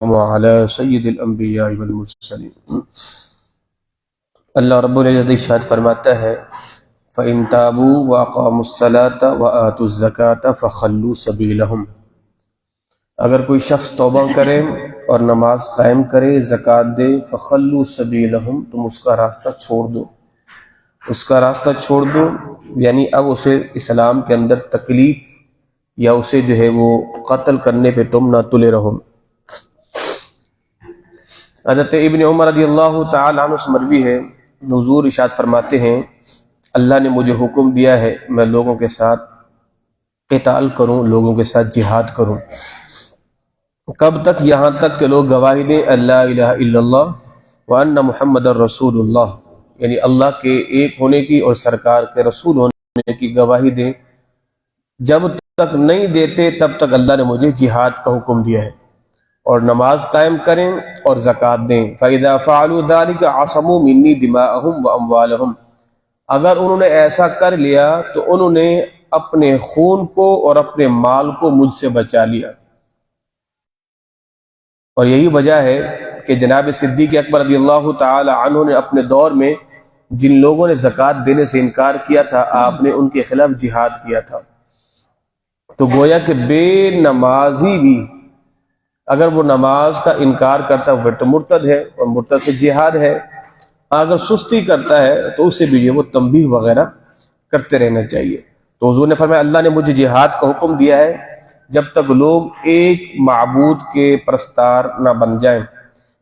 وعلى سید الانبیاء والمرسلین۔ اللہ رب العزت ارشاد فرماتا ہے فَإِن تَابُوا وَأَقَامُوا الصَّلَاةَ وَآتُوا الزَّكَاةَ فَخَلُّوا سَبِيلَهُمْ، اگر کوئی شخص توبہ کرے اور نماز قائم کرے، زکوٰۃ دے، فَخَلُّوا سَبِيلَهُمْ، تم اس کا راستہ چھوڑ دو، اس کا راستہ چھوڑ دو، یعنی اب اسے اسلام کے اندر تکلیف یا اسے جو ہے وہ قتل کرنے پہ تم نہ تلے رہو۔ حضرت ابن عمر رضی اللہ تعالی عنہ سے مروی ہے، حضور ارشاد فرماتے ہیں اللہ نے مجھے حکم دیا ہے میں لوگوں کے ساتھ قتال کروں، لوگوں کے ساتھ جہاد کروں۔ کب تک؟ یہاں تک کہ لوگ گواہی دیں اللہ الہ الا اللہ وان محمد الرسول اللہ، یعنی اللہ کے ایک ہونے کی اور سرکار کے رسول ہونے کی گواہی دیں۔ جب تک نہیں دیتے تب تک اللہ نے مجھے جہاد کا حکم دیا ہے، اور نماز قائم کریں اور زکوٰۃ دیں۔ فَإِذَا فَعَلُوا ذَلِكَ عَصَمُوا مِنِّي دِمَاءَهُمْ وَأَمْوَالَهُمْ، اگر انہوں نے ایسا کر لیا تو انہوں نے اپنے خون کو اور اپنے مال کو مجھ سے بچا لیا۔ اور یہی وجہ ہے کہ جناب صدیق اکبر رضی اللہ تعالی عنہ نے اپنے دور میں جن لوگوں نے زکوٰۃ دینے سے انکار کیا تھا، آپ نے ان کے خلاف جہاد کیا تھا۔ تو گویا کہ بے نمازی بھی اگر وہ نماز کا انکار کرتا ہے وہ تو مرتد ہے، اور مرتد سے جہاد ہے۔ اگر سستی کرتا ہے تو اسے بھی وہ تنبیہ وغیرہ کرتے رہنا چاہیے۔ تو حضور نے فرمایا اللہ نے مجھے جہاد کا حکم دیا ہے جب تک لوگ ایک معبود کے پرستار نہ بن جائیں۔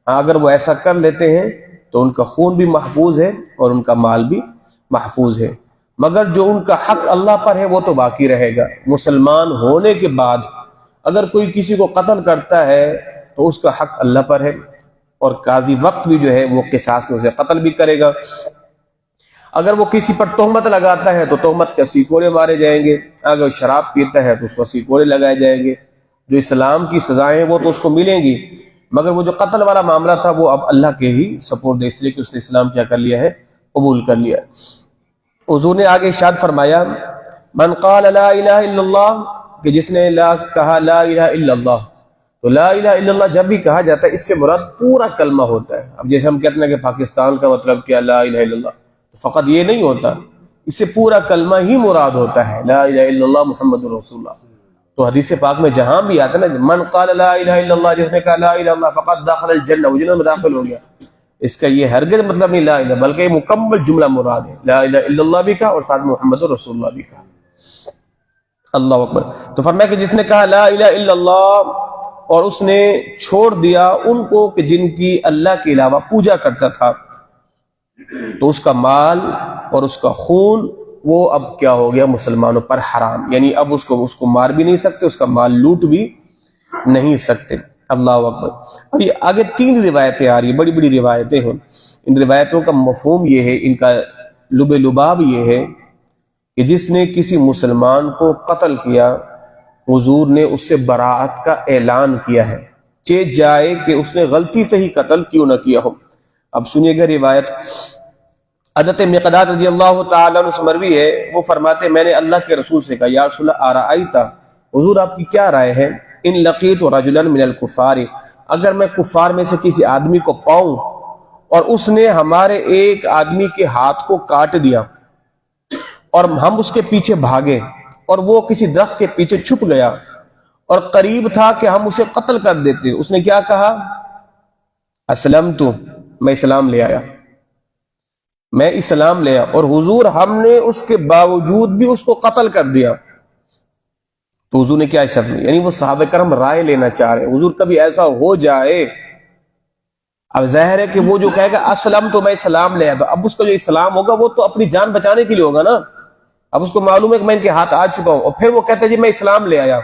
اگر وہ ایسا کر لیتے ہیں تو ان کا خون بھی محفوظ ہے اور ان کا مال بھی محفوظ ہے، مگر جو ان کا حق اللہ پر ہے وہ تو باقی رہے گا۔ مسلمان ہونے کے بعد اگر کوئی کسی کو قتل کرتا ہے تو اس کا حق اللہ پر ہے، اور قاضی وقت بھی جو ہے وہ قصاص میں اسے قتل بھی کرے گا۔ اگر وہ کسی پر تہمت لگاتا ہے تو تہمت کے سیکورے مارے جائیں گے، اگر شراب پیتا ہے تو اس کو سیکورے لگائے جائیں گے۔ جو اسلام کی سزائیں وہ تو اس کو ملیں گی، مگر وہ جو قتل والا معاملہ تھا وہ اب اللہ کے ہی سپرد ہے، اس لیے کہ اس نے اسلام کیا کر لیا ہے، قبول کر لیا۔ حضور نے آگے ارشاد فرمایا من قال لا الہ الا اللہ، کہ جس نے کہا لا الہ الا اللہ، تو لا الہ الا اللہ جب بھی کہا جاتا ہے اس سے مراد پورا کلمہ ہوتا ہے۔ اب جیسے ہم کہتے ہیں کہ پاکستان کا مطلب کیا لا الہ الا اللہ، تو فقط یہ نہیں ہوتا، اس سے پورا کلمہ ہی مراد ہوتا ہے، لا الہ الا اللہ محمد رسول اللہ۔ تو حدیث پاک میں جہاں بھی آتا ہے نا من قال لا الہ الا اللہ، جس نے کہا لا الہ الا اللہ فقط دخل الجنہ، وہ جنت میں داخل ہو گیا، اس کا یہ ہرگز مطلب نہیں لا الہ، بلکہ یہ مکمل جملہ مراد ہے، لا الہ الا اللہ بھی کہا اور ساتھ محمد رسول اللہ بھی کہا۔ اللہ اکبر۔ تو فرمایا کہ جس نے کہا لا الہ الا اللہ اور اس نے چھوڑ دیا ان کو کہ جن کی اللہ کے علاوہ پوجا کرتا تھا، تو اس کا مال اور اس کا خون وہ اب کیا ہو گیا، مسلمانوں پر حرام، یعنی اب اس کو مار بھی نہیں سکتے، اس کا مال لوٹ بھی نہیں سکتے۔ اللہ اکبر۔ اب یہ آگے 3 روایتیں آ رہی ہیں، بڑی بڑی روایتیں ہیں۔ ان روایتوں کا مفہوم یہ ہے، ان کا لب لباب یہ ہے کہ جس نے کسی مسلمان کو قتل کیا، حضور نے اس سے براءت کا اعلان کیا ہے، چہ جائے کہ اس نے غلطی سے ہی قتل کیوں نہ کیا ہو۔ اب سنیے گا روایت، حضرت مقداد رضی اللہ تعالیٰ عنہ سے مروی ہے، وہ فرماتے میں نے اللہ کے رسول سے کہا یا رسول اللہ ارأیت، حضور آپ کی کیا رائے ہے، ان لقیت رجلا من الکفار، اگر میں کفار میں سے کسی آدمی کو پاؤں اور اس نے ہمارے ایک آدمی کے ہاتھ کو کاٹ دیا اور ہم اس کے پیچھے بھاگے اور وہ کسی درخت کے پیچھے چھپ گیا اور قریب تھا کہ ہم اسے قتل کر دیتے، اس نے کیا کہا، اسلمت، میں اسلام لے آیا، میں اسلام لے آیا، اور حضور ہم نے اس کے باوجود بھی اس کو قتل کر دیا۔ تو حضور نے کیا ارشاد، یعنی وہ صحابہ کرام رائے لینا چاہ رہے ہیں، حضور کبھی ایسا ہو جائے، اب ظاہر ہے کہ وہ جو کہے گا اسلم تو میں اسلام لے آیا، تو اب اس کا جو اسلام ہوگا وہ تو اپنی جان بچانے کے لیے ہوگا نا، اب اس کو معلوم ہے کہ میں ان کے ہاتھ آ چکا ہوں، اور پھر وہ کہتے ہیں جی میں اسلام لے آیا،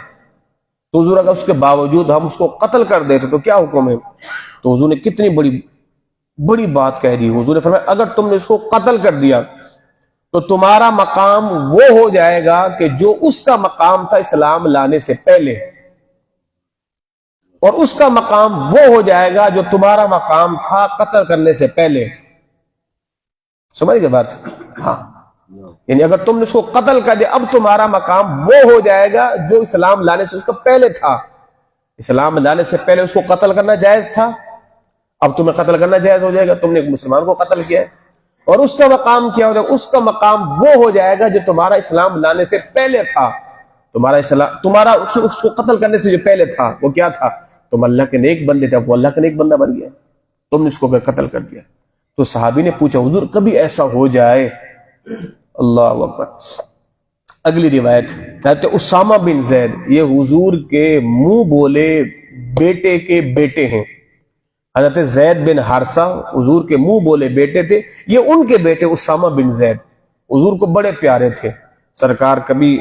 تو حضور اگر اس کے باوجود ہم اس کو قتل کر دیتے تو کیا حکم ہے؟ تو حضور نے کتنی بڑی بات کہہ دی، حضور نے فرمایا اگر تم نے اس کو قتل کر دیا تو تمہارا مقام وہ ہو جائے گا کہ جو اس کا مقام تھا اسلام لانے سے پہلے، اور اس کا مقام وہ ہو جائے گا جو تمہارا مقام تھا قتل کرنے سے پہلے۔ سمجھ گئے بات؟ ہاں، یعنی اگر تم نے اس کو قتل کر دیا اب تمہارا مقام وہ ہو جائے گا جو اسلام لانے سے اس کا پہلے تھا۔ اسلام لانے سے پہلے اس کو قتل کرنا جائز تھا، اب تمہیں قتل کرنا جائز ہو جائے گا، تم نے ایک مسلمان کو قتل کیا ہے، اور اس کا مقام کیا ہو جائے گا؟ اس کا مقام وہ ہو جائے گا جو تمہارا اسلام لانے سے پہلے تھا۔ تمہارا اس کو قتل کرنے سے جو پہلے تھا وہ کیا تھا؟ تم اللہ کے نیک بندے تھے، وہ اللہ کا نیک بندہ بن گیا، تم نے اس کو قتل کر دیا۔ تو صحابی نے پوچھا حضور کبھی ایسا ہو جائے؟ اللہ اکبر۔ اگلی روایت حضرت اسامہ بن زید، یہ حضور کے منہ بولے بیٹے کے بیٹے ہیں۔ حضرت زید بن حارثہ حضور کے منہ بولے بیٹے تھے، یہ ان کے بیٹے اسامہ بن زید حضور کو بڑے پیارے تھے۔ سرکار کبھی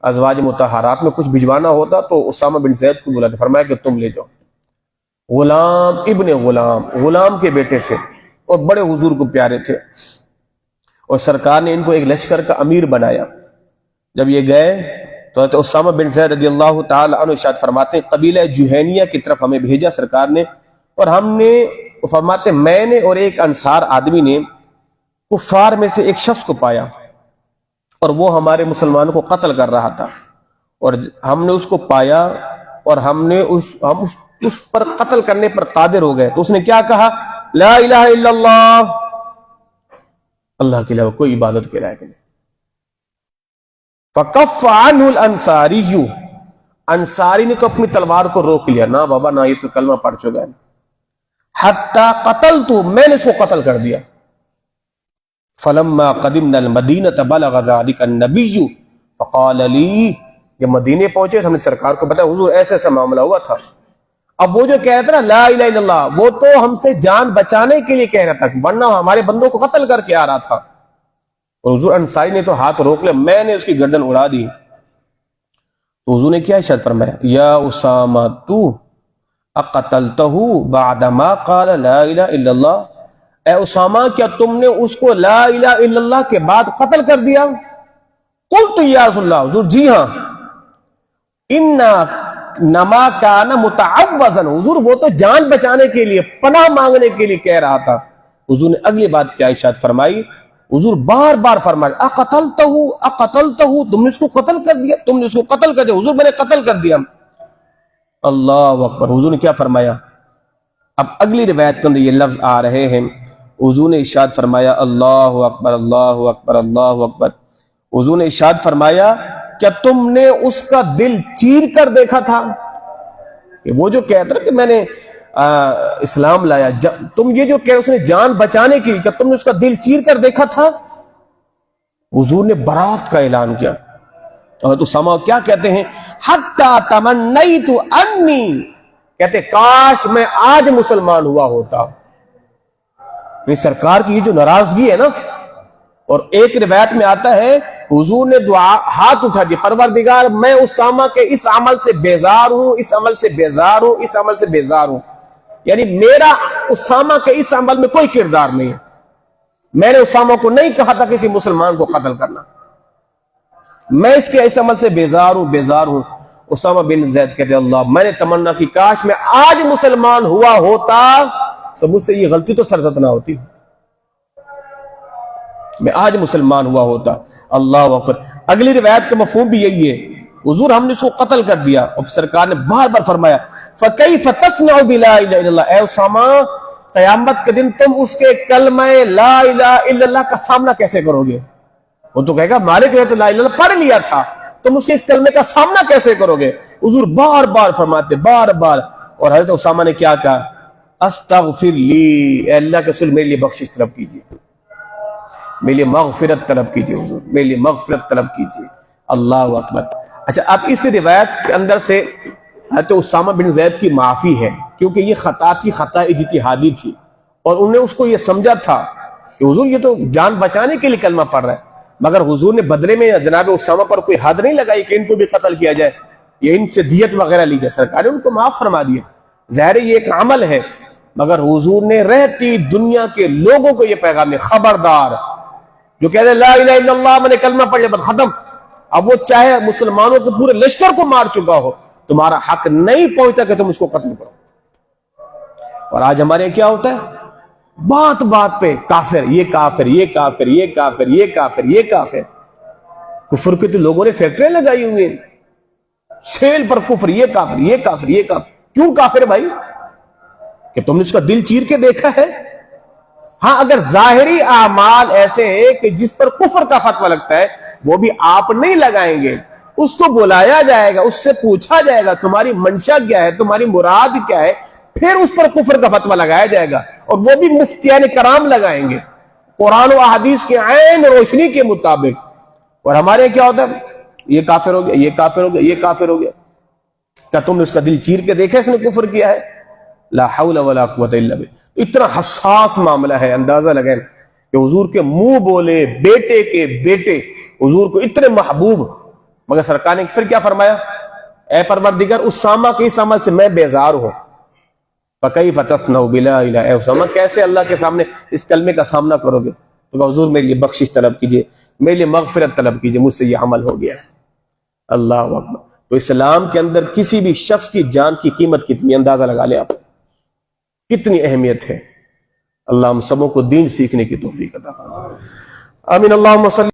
ازواج مطہرات میں کچھ بھجوانا ہوتا تو اسامہ بن زید کو بلاتے، فرمایا کہ تم لے جاؤ۔ غلام ابن غلام کے بیٹے تھے اور بڑے حضور کو پیارے تھے، اور سرکار نے ان کو ایک لشکر کا امیر بنایا۔ جب یہ گئے تو حضرت اسامہ بن زید رضی اللہ تعالی عنہ ارشاد فرماتے ہیں قبیلہ جہینیہ کی طرف ہمیں بھیجا سرکار نے، اور ہم نے فرماتے میں نے اور ایک انصار آدمی نے کفار میں سے ایک شخص کو پایا، اور وہ ہمارے مسلمانوں کو قتل کر رہا تھا، اور ہم نے اس کو پایا اور ہم اس پر قتل کرنے پر قادر ہو گئے۔ تو اس نے کیا کہا؟ لا الہ الا اللہ، اللہ کے علاوہ کوئی عبادت کے لائق نہیں۔ فکف عنہ الانصاری، انصاری نے تو اپنی تلوار کو روک لیا، نہ بابا نہ، یہ تو کلمہ پڑھ چکا ہے۔ حتی قتلت، میں نے اس کو قتل کر دیا۔ فلما قدمنا المدینہ بلغ ذلک النبی فقال لی، جب مدینے پہنچے ہم نے سرکار کو بتایا حضور ایسا ایسا معاملہ ہوا تھا۔ اب وہ جو کہہ رہا تھا نا لا الہ الا اللہ، وہ تو ہم سے جان بچانے کے لیے کہہ رہا تھا، ورنہ ہمارے بندوں کو قتل کر کے آ رہا تھا۔ اور حضور انصاری نے تو ہاتھ روک لیا، میں نے اس کی گردن اڑا دی۔ تو حضور نے کیا ارشاد فرمایا؟ یا اسامہ تو اقتلتہ بعد ما قال لا الہ الا اللہ، اے اسامہ کیا تم نے اس کو لا الہ الا اللہ کے بعد قتل کر دیا؟ قلت یا رسول اللہ، حضور جی ہاں۔ انما کان متعوذا، حضور وہ تو جان بچانے کے لیے، پناہ مانگنے کے لیے کہہ رہا تھا۔ حضور نے اگلی بات کیا ارشاد فرمائی؟ حضور بار بار فرمایا اقتلتہ، تم نے اس کو قتل کر دیا، تم نے اس کو قتل کر دیا۔ حضور میں نے قتل کر دیا۔ اللہ اکبر۔ حضور نے کیا فرمایا؟ اب اگلی روایت کے اندر یہ لفظ آ رہے ہیں، حضور نے ارشاد فرمایا اللہ اکبر اللہ اکبر اللہ اکبر۔ حضور نے ارشاد فرمایا کیا تم نے اس کا دل چیر کر دیکھا تھا؟ وہ جو کہتا ہے کہ میں نے اسلام لایا، تم یہ جو کہہ رہے اس نے جان بچانے کی، کیا تم نے اس کا دل چیر کر دیکھا تھا؟ حضور نے برات کا اعلان کیا۔ تو اسامہ کیا کہتے ہیں؟ حتی تمنیت انی، کہتے کاش میں آج مسلمان ہوا ہوتا۔ سرکار کی یہ جو ناراضگی ہے نا، اور ایک روایت میں آتا ہے حضور نے دعا ہاتھ اٹھا دیا، پروردگار میں اسامہ کے اس عمل سے بیزار ہوں، اس عمل سے بیزار ہوں، اس عمل سے بیزار ہوں، یعنی میرا اسامہ کے اس عمل میں کوئی کردار نہیں ہے، میں نے اسامہ کو نہیں کہا تھا کسی مسلمان کو قتل کرنا، میں اس کے اس عمل سے بیزار ہوں۔ اسامہ بن زید کہتے اللہ میں نے تمنا کی کاش میں آج مسلمان ہوا ہوتا تو مجھ سے یہ غلطی تو سرزد نہ ہوتی، میں آج مسلمان ہوا ہوتا۔ اللہ اکبر۔ اگلی روایت کا مفہوم بھی یہی ہے، حضور ہم نے اس کو قتل کر دیا، اور سرکار نے بار بار فرمایا فَكَيْفَ تَصْنَعُ بِلَا إِلَّا اللَّهِ، اے اسامہ قیامت کے دن تم اس کے کلمہ لا الہ الا اللہ کا سامنا کیسے کرو گے؟ وہ تو کہے گا مالک نے تو لا الہ الا اللہ پڑھ لیا تھا، تم اس کے اس کلمے کا سامنا کیسے کرو گے؟ حضور بار بار فرماتے، بار بار۔ اور حضرت اسامہ نے کیا کہا؟ استغفر لی، اے اللہ کے رسول میرے لیے بخشش طلب کیجیے، میرے لیے مغفرت طلب کیجیے، حضور میرے لیے مغفرت طلب کیجیے۔ اللہ اکبر۔ اچھا اب اس روایت کے اندر سے حضرت اسامہ بن زید کی معافی ہے، کیونکہ یہ خطا تھی، خطا اجتہادی تھی، اور انہوں نے اس کو یہ سمجھا تھا کہ حضور یہ تو جان بچانے کے لیے کلمہ پڑھ رہا ہے، مگر حضور نے بدلے میں جناب اسامہ پر کوئی حد نہیں لگائی کہ ان کو بھی قتل کیا جائے یا ان سے دیت وغیرہ لی جائے، سرکار نے ان کو معاف فرما دیا۔ ظاہر یہ ایک عمل ہے، مگر حضور نے رہتی دنیا کے لوگوں کو یہ پیغام ہے خبردار، جو کہتے ہیں لا الہ الا اللہ میں نے کلمہ پڑھ لیا بس ختم، اب وہ چاہے مسلمانوں کے پورے لشکر کو مار چکا ہو، تمہارا حق نہیں پہنچتا کہ تم اس کو قتل کرو۔ اور آج ہمارے یہاں کیا ہوتا ہے؟ بات بات پہ کافر، یہ کافر، یہ کافر، یہ کافر، یہ کافر، یہ کافر۔ کفر کے تو لوگوں نے فیکٹریاں لگائی ہوئی ہیں، سیل پر کفر، یہ کافر، یہ کافر، یہ کافر۔ کیوں کافر بھائی؟ کہ تم نے اس کا دل چیر کے دیکھا ہے؟ ہاں اگر ظاہری اعمال ایسے ہیں کہ جس پر کفر کا فتویٰ لگتا ہے، وہ بھی آپ نہیں لگائیں گے، اس کو بلایا جائے گا، اس سے پوچھا جائے گا تمہاری منشا کیا ہے، تمہاری مراد کیا ہے، پھر اس پر کفر کا فتویٰ لگایا جائے گا، اور وہ بھی مفتیان کرام لگائیں گے قرآن و احادیث کے عین روشنی کے مطابق۔ اور ہمارے کیا ہوتا ہے؟ یہ کافر ہو گیا، یہ کافر ہو گیا، یہ کافر ہو گیا۔ کیا تم نے اس کا دل چیر کے دیکھا اس نے کفر کیا ہے؟ لا حول ولا قوت الا باللہ۔ اتنا حساس معاملہ ہے، اندازہ لگائیں کہ حضور کے منہ بولے بیٹے کے بیٹے حضور کو اتنے محبوب، مگر سرکار نے پھر کیا فرمایا؟ اے پروردگار اسامہ کے اس عمل سے میں بیزار ہوں۔ فَكَيْفَ تَصْنَعُ بِلَا إِلَٰهَ، اے اسامہ کیسے اللہ کے سامنے اس کلمے کا سامنا کرو گے؟ تو کہا حضور میرے لیے بخشش طلب کیجئے، میرے لیے مغفرت طلب کیجئے، مجھ سے یہ عمل ہو گیا ہے۔ اللہ اکبر۔ تو اسلام کے اندر کسی بھی شخص کی جان کی قیمت کتنی، اندازہ لگا لیں آپ، کتنی اہمیت ہے۔ اللہ ہم سبوں کو دین سیکھنے کی توفیق عطا فرمائے۔ آمین۔ اللہم صلی